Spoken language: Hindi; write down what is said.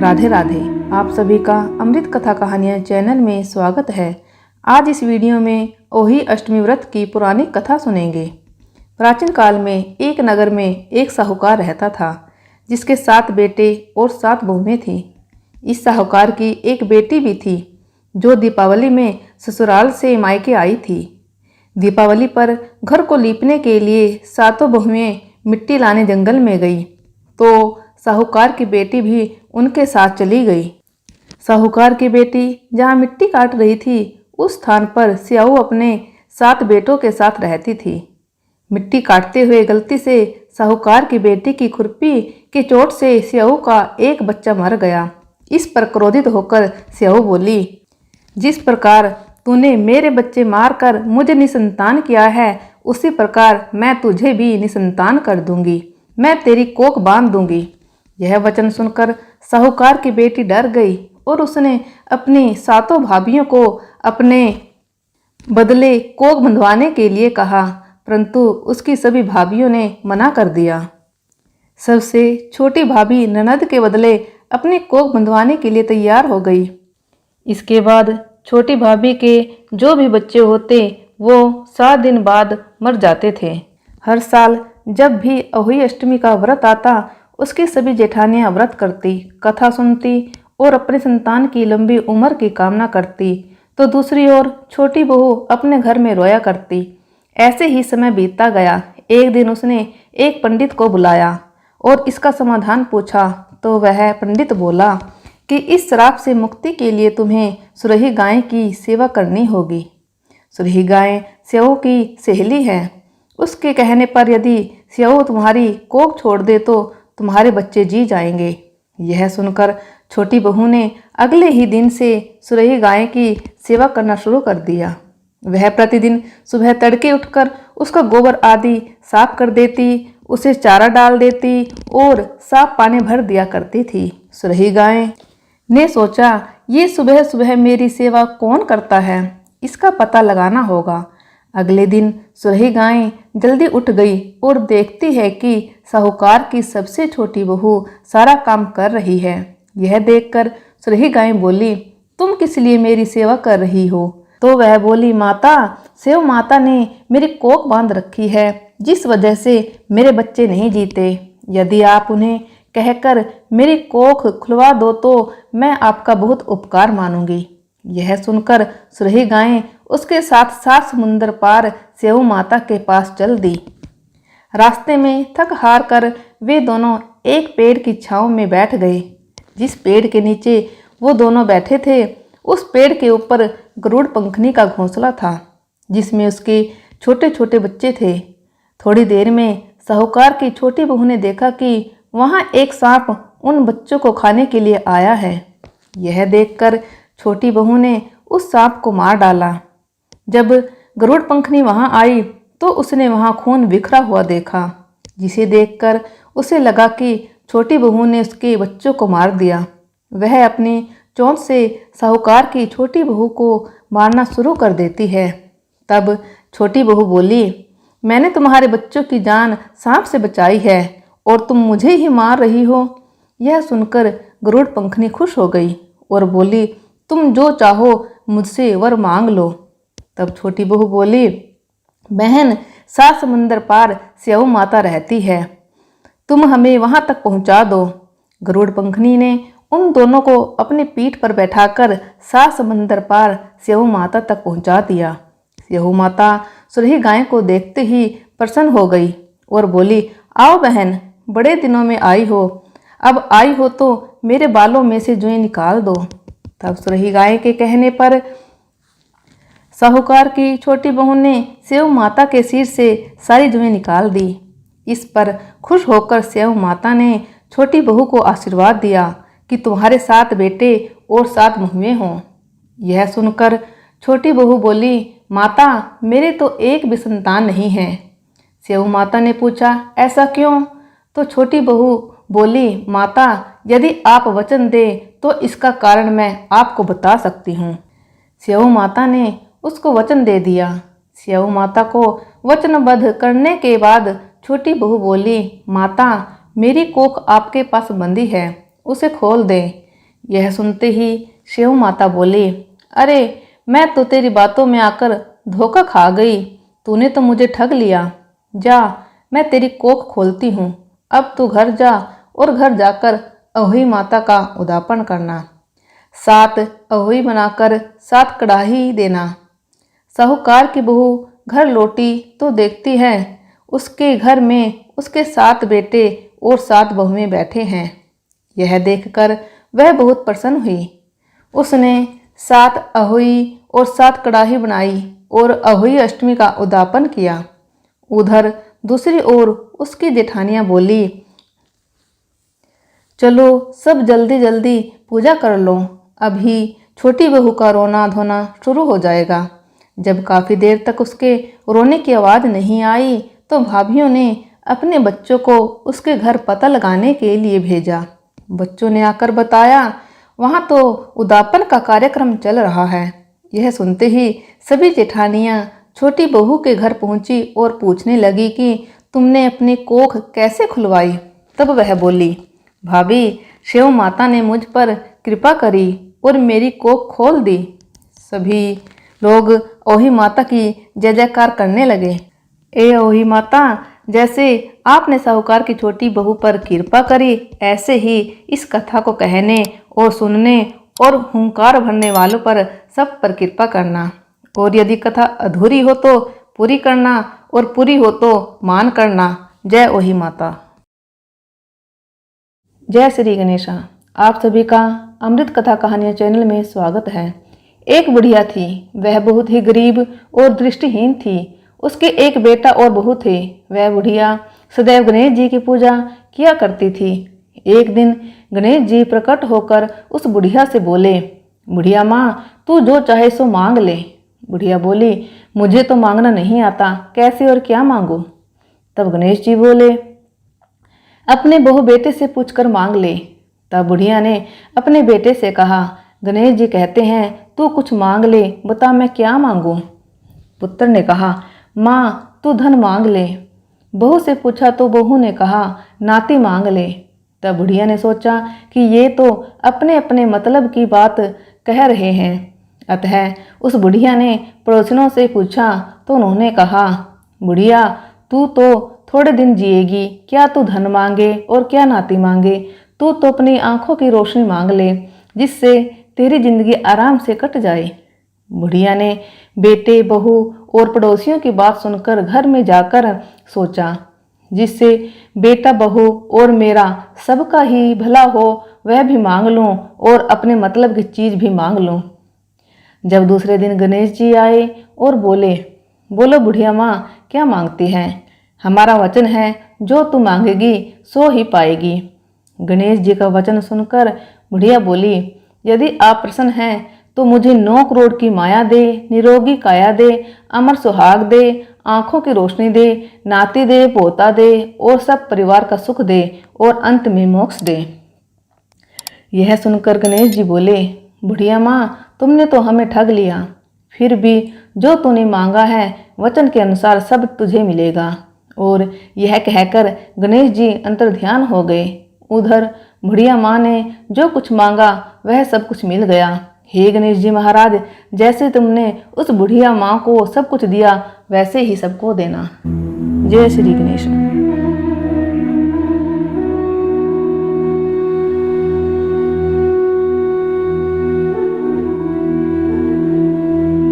राधे राधे। आप सभी का अमृत कथा कहानियाँ चैनल में स्वागत है। आज इस वीडियो में ओही अष्टमी व्रत की पुरानी कथा सुनेंगे। प्राचीन काल में एक नगर में एक साहूकार रहता था, जिसके 7 बेटे और 7 बहुएं थीं। इस साहूकार की एक बेटी भी थी, जो दीपावली में ससुराल से मायके आई थी। दीपावली पर घर को लीपने के लिए 7 बहुएं मिट्टी लाने जंगल में गई, तो साहूकार की बेटी भी उनके साथ चली गई। साहूकार की बेटी जहाँ मिट्टी काट रही थी, उस स्थान पर स्याऊ अपने 7 बेटों के साथ रहती थी। मिट्टी काटते हुए गलती से साहूकार की बेटी की खुरपी की चोट से स्याऊ का एक बच्चा मर गया। इस पर क्रोधित होकर स्याऊ बोली, जिस प्रकार तूने मेरे बच्चे मारकर मुझे निसंतान किया है, उसी प्रकार मैं तुझे भी निसंतान कर दूंगी। मैं तेरी कोख बांध दूंगी। यह वचन सुनकर साहूकार की बेटी डर गई और उसने अपनी 7 भाभियों को अपने बदले कोख बंधवाने के लिए कहा, परंतु उसकी सभी भाभियों ने मना कर दिया। सबसे छोटी भाभी ननद के बदले अपने कोख बंधवाने के लिए तैयार हो गई। इसके बाद छोटी भाभी के जो भी बच्चे होते, वो 7 दिन बाद मर जाते थे। हर साल जब भी अहोई अष्टमी का व्रत आता, उसकी सभी जेठानियां व्रत करती, कथा सुनती और अपने संतान की लंबी उम्र की कामना करती, तो दूसरी ओर छोटी बहू अपने घर में रोया करती। ऐसे ही समय बीतता गया। एक दिन उसने एक पंडित को बुलाया और इसका समाधान पूछा, तो वह पंडित बोला कि इस श्राप से मुक्ति के लिए तुम्हें सुरही गाय की सेवा करनी होगी। सुरही गाय स्याऊ की सहेली है। उसके कहने पर यदि स्याऊ तुम्हारी कोख छोड़ दे तो तुम्हारे बच्चे जी जाएंगे। यह सुनकर छोटी बहू ने अगले ही दिन से सुरही गाय की सेवा करना शुरू कर दिया। वह प्रतिदिन सुबह तड़के उठकर उसका गोबर आदि साफ कर देती, उसे चारा डाल देती और साफ पानी भर दिया करती थी। सुरही गाय ने सोचा, ये सुबह सुबह मेरी सेवा कौन करता है, इसका पता लगाना होगा। अगले दिन सुरही गाय जल्दी उठ गई और देखती है कि साहूकार की सबसे छोटी बहू सारा काम कर रही है। यह देखकर सुरही गाय बोली, तुम किस लिए मेरी सेवा कर रही हो? तो वह बोली, माता, सेव माता ने मेरी कोख बांध रखी है, जिस वजह से मेरे बच्चे नहीं जीते। यदि आप उन्हें कहकर मेरी कोख खुलवा दो तो मैं आपका बहुत उपकार मानूंगी। यह सुनकर सुरही गाय उसके साथ 7 समुंदर पार स्याऊ माता के पास चल दी। रास्ते में थक हार कर वे दोनों एक पेड़ की छांव में बैठ गए। जिस पेड़ के नीचे वो दोनों बैठे थे, उस पेड़ के ऊपर गरुड़ पंखनी का घोंसला था, जिसमें उसके छोटे छोटे बच्चे थे। थोड़ी देर में साहूकार की छोटी बहू ने देखा कि वहाँ एक सांप उन बच्चों को खाने के लिए आया है। यह देखकर छोटी बहू ने उस सांप को मार डाला। जब गरुड़ पंखनी वहां आई तो उसने वहां खून बिखरा हुआ देखा, जिसे देखकर उसे लगा कि छोटी बहू ने उसके बच्चों को मार दिया। वह अपनी चोंच से साहूकार की छोटी बहू को मारना शुरू कर देती है। तब छोटी बहू बोली, मैंने तुम्हारे बच्चों की जान सांप से बचाई है और तुम मुझे ही मार रही हो। यह सुनकर गरुड़ पंखनी खुश हो गई और बोली, तुम जो चाहो मुझसे वर मांग लो। तब छोटी बहू बोली, बहन, 7 समुंदर पार स्याऊ माता रहती है, तुम हमें वहां तक पहुंचा दो। गरुड़ पंखनी ने उन दोनों को अपनी पीठ पर बैठाकर 7 समुंदर पार स्याऊ माता तक पहुंचा दिया। स्याऊ माता सुरही गाय को देखते ही प्रसन्न हो गई और बोली, आओ बहन, बड़े दिनों में आई हो, अब आई हो तो मेरे बालों में से जुएं निकाल दो। तब सुरही गाय के कहने पर साहूकार की छोटी बहू ने स्याऊ माता के सिर से सारी जुएं निकाल दी। इस पर खुश होकर स्याऊ माता ने छोटी बहू को आशीर्वाद दिया कि तुम्हारे 7 बेटे और 7 बहुएं हों। यह सुनकर छोटी बहू बोली, माता, मेरे तो एक भी संतान नहीं है। स्याऊ माता ने पूछा, ऐसा क्यों? तो छोटी बहू बोली, माता, यदि आप वचन दें तो इसका कारण मैं आपको बता सकती हूँ। स्याऊ माता ने उसको वचन दे दिया। स्याऊ माता को वचनबद्ध करने के बाद छोटी बहू बोली, माता, मेरी कोख आपके पास बंधी है, उसे खोल दें। यह सुनते ही शिव माता बोली, अरे मैं तो तेरी बातों में आकर धोखा खा गई, तूने तो मुझे ठग लिया। जा, मैं तेरी कोख खोलती हूँ, अब तू घर जा और घर जाकर अहोई माता का उद्यापन करना। 7 अहोई बनाकर 7 कड़ाही देना। साहूकार की बहू घर लौटी तो देखती है उसके घर में उसके 7 बेटे और 7 बहुएं बैठे हैं। यह देखकर वह बहुत प्रसन्न हुई। उसने 7 अहोई और 7 कड़ाही बनाई और अहोई अष्टमी का उद्यापन किया। उधर दूसरी ओर उसकी जेठानियां बोली, चलो सब जल्दी जल्दी पूजा कर लो, अभी छोटी बहू का रोना धोना शुरू हो जाएगा। जब काफ़ी देर तक उसके रोने की आवाज़ नहीं आई तो भाभीियों ने अपने बच्चों को उसके घर पता लगाने के लिए भेजा। बच्चों ने आकर बताया, वहाँ तो उद्यापन का कार्यक्रम चल रहा है। यह सुनते ही सभी जेठानियाँ छोटी बहू के घर पहुँची और पूछने लगी कि तुमने अपनी कोख कैसे खुलवाई। तब वह बोली, भाभी, शिव माता ने मुझ पर कृपा करी और मेरी कोख खोल दी। सभी लोग ओही माता की जय जयकार करने लगे। ए ओही माता, जैसे आपने साहूकार की छोटी बहू पर कृपा करी, ऐसे ही इस कथा को कहने और सुनने और हुंकार भरने वालों पर सब पर कृपा करना। और यदि कथा अधूरी हो तो पूरी करना और पूरी हो तो मान करना। जय ओही माता। जय श्री गणेशा। आप सभी का अमृत कथा कहानियाँ चैनल में स्वागत है। एक बुढ़िया थी, वह बहुत ही गरीब और दृष्टिहीन थी। उसके एक बेटा और बहू थे। वह बुढ़िया सदैव गणेश जी की पूजा किया करती थी। एक दिन गणेश जी प्रकट होकर उस बुढ़िया से बोले, बुढ़िया माँ, तू जो चाहे सो मांग ले। बुढ़िया बोली, मुझे तो मांगना नहीं आता, कैसे और क्या मांगू। तब गणेश जी बोले, अपने बहू बेटे से पूछकर मांग ले। तब बुढ़िया ने अपने बेटे से कहा, गणेश जी कहते हैं तू कुछ मांग ले, बता मैं क्या मांगू। पुत्र ने कहा, माँ तू धन मांग ले। बहू से पूछा तो बहू ने कहा, नाती मांग ले। तब बुढ़िया ने सोचा कि ये तो अपने अपने मतलब की बात कह रहे हैं। अतः उस बुढ़िया ने पड़ोसियों से पूछा तो उन्होंने कहा, बुढ़िया तू तो थोड़े दिन जिएगी, क्या तू धन मांगे और क्या नाती मांगे। तू तो अपनी आंखों की रोशनी मांग ले, जिससे तेरी जिंदगी आराम से कट जाए। बुढ़िया ने बेटे, बहू और पड़ोसियों की बात सुनकर घर में जाकर सोचा, जिससे बेटा, बहू और मेरा सबका ही भला हो, वह भी मांग लूं और अपने मतलब की चीज़ भी मांग लूं। जब दूसरे दिन गणेश जी आए और बोले, बोलो बुढ़िया माँ, क्या मांगती है। हमारा वचन है, जो तू मांगेगी सो ही पाएगी। गणेश जी का वचन सुनकर बुढ़िया बोली, यदि आप प्रसन्न हैं तो मुझे 9 करोड़ की माया दे, निरोगी काया दे, अमर सुहाग दे, आंखों की रोशनी दे, नाती दे, पोता दे और सब परिवार का सुख दे और अंत में मोक्ष दे। यह सुनकर गणेश जी बोले, बुढ़िया माँ, तुमने तो हमें ठग लिया। फिर भी जो तूने मांगा है वचन के अनुसार सब तुझे मिलेगा। और यह कहकर गणेश जी अंतर्ध्यान हो गए। उधर बुढ़िया माँ ने जो कुछ मांगा वह सब कुछ मिल गया। हे गणेश जी महाराज, जैसे तुमने उस बुढ़िया माँ को सब कुछ दिया वैसे ही सबको देना। जय श्री गणेश।